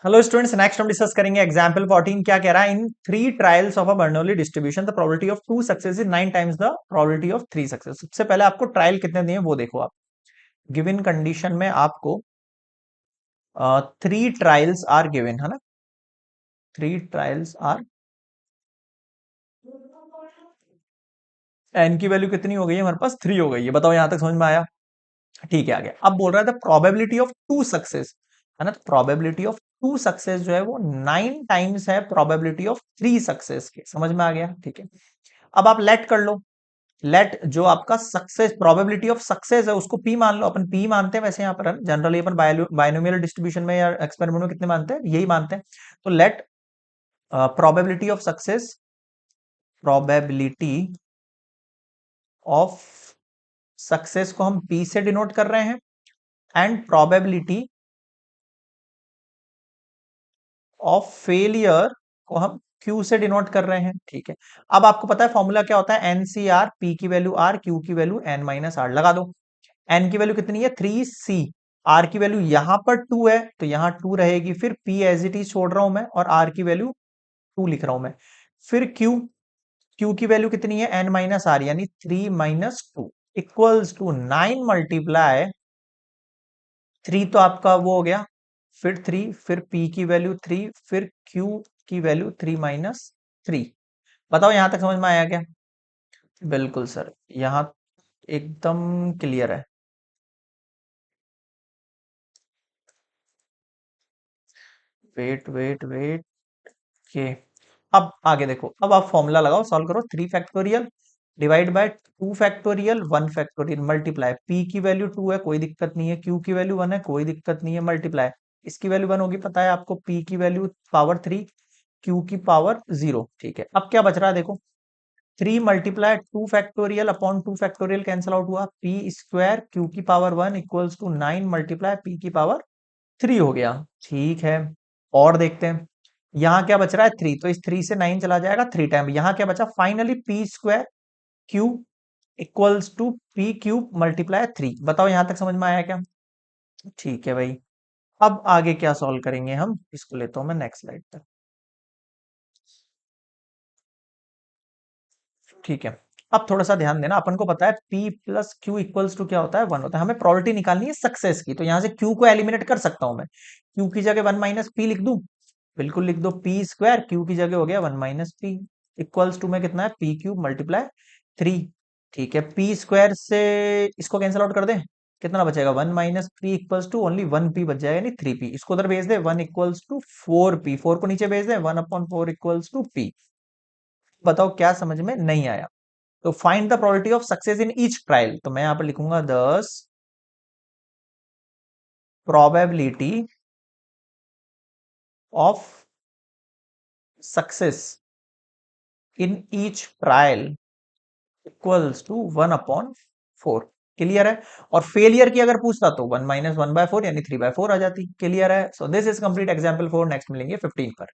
Hello students, next हम discuss करेंगे example 14। क्या कह रहा है? In three trials of a Bernoulli distribution the probability of two success is 9 times the probability of three success. सबसे पहले आपको ट्रायल कितने दिए वो देखो। आप गिवन कंडीशन में आपको थ्री ट्रायल्स आर गिवन, है ना। थ्री ट्रायल्स आर, एन की वैल्यू कितनी हो गई है हमारे पास? थ्री हो गई है। बताओ यहां तक समझ में आया? ठीक है, आगे अब बोल रहा है the probability of two success, है ना। प्रोबेबिलिटी ऑफ टू सक्सेस जो है वो 9 टाइम्स है प्रोबेबिलिटी ऑफ थ्री सक्सेस के। समझ में आ गया? ठीक है। अब आप लेट कर लो। लेट जो आपका सक्सेस, प्रोबेबिलिटी ऑफ सक्सेस है उसको पी मान लो। अपन पी मानते हैं वैसे यहाँ पर जनरली अपन बायनोमियल डिस्ट्रीब्यूशन में या एक्सपेरिमेंट में कितने मानते हैं? यही मानते हैं। तो let probability of success, probability of success को हम पी से डिनोट कर रहे हैं एंड प्रोबेबिलिटी ऑफ फेलियर को हम क्यू से डिनोट कर रहे हैं। ठीक है। अब आपको पता है फॉर्मूला क्या होता है? एनसीआर, पी की वैल्यू आर, क्यू की वैल्यू एन माइनस आर। लगा दो। एन की वैल्यू कितनी है? 3c। आर की वैल्यू यहां पर 2 है तो यहां 2 रहेगी। फिर पी एज इट इज छोड़ रहा हूं मैं और आर की वैल्यू 2 लिख रहा हूं मैं। फिर क्यू, क्यू की वैल्यू कितनी है? एन माइनस आर, यानी 3 माइनस 2 इक्वल्स टू 9 मल्टीप्लाई 3। तो आपका वो हो गया। फिर 3, फिर पी की वैल्यू 3, फिर क्यू की वैल्यू 3 माइनस 3। बताओ यहां तक समझ में आया क्या? बिल्कुल सर, यहां एकदम क्लियर है। वेट वेट वेट के, अब आगे देखो। अब आप फॉर्मूला लगाओ, सॉल्व करो। 3 factorial divide by 2 factorial 1 factorial multiply. P की वैल्यू 2 है, कोई दिक्कत नहीं है। क्यू की वैल्यू 1 है, कोई दिक्कत नहीं है। मल्टीप्लाई, इसकी वैल्यू 1 होगी पता है आपको। पी की वैल्यू पावर 3, क्यू की पावर 0। ठीक है। अब क्या बच रहा है देखो। 3 multiply 2 factorial upon 2 factorial cancel out हुआ। पी स्क्वायर क्यू की power 1 equals to 9 multiply p की पावर 3 हो गया। ठीक है। और देखते हैं यहां क्या बच रहा है? 3, तो इस 3 से 9 चला जाएगा 3 टाइम। यहां क्या बचा? Finally p square q equals to p cube multiply 3। बताओ यहां तक समझ में आया क्या? ठीक है भाई। अब आगे क्या सॉल्व करेंगे हम? इसको लेता हूं मैं नेक्स्ट स्लाइड तक। ठीक है। अब थोड़ा सा ध्यान देना। अपन को पता है P plus q equals to क्या होता है? 1 होता है। हमें प्रोबेबिलिटी निकालनी है सक्सेस की, तो यहां से Q को एलिमिनेट कर सकता हूं मैं। Q की जगह 1 माइनस पी लिख दूं। बिल्कुल लिख दो। पी स्क्वायर क्यू की जगह हो गया 1 माइनस पी इक्वल्स टू में कितना है? P cube multiply 3। ठीक है। पी स्क्वायर से इसको कैंसिल आउट कर दे, कितना बचेगा? 1 minus p equals to only 1 p बच जाएगा, यानी 3 पी। इसको उधर भेज दे, 1 इक्वल्स टू 4 पी। 4 को नीचे भेज दे, 1 अपॉन 4 इक्वल्स टू पी। बताओ क्या समझ में नहीं आया? तो find the probability of success in each trial. तो मैं यहां पर लिखूंगा 10 probability of success in each trial equals to 1/4। Clear है? और फेलियर की अगर पूछता तो 1 माइनस 1/4 यानी 3/4 आ जाती। क्लियर है? So this is complete example 4। Next मिलेंगे 15 पर।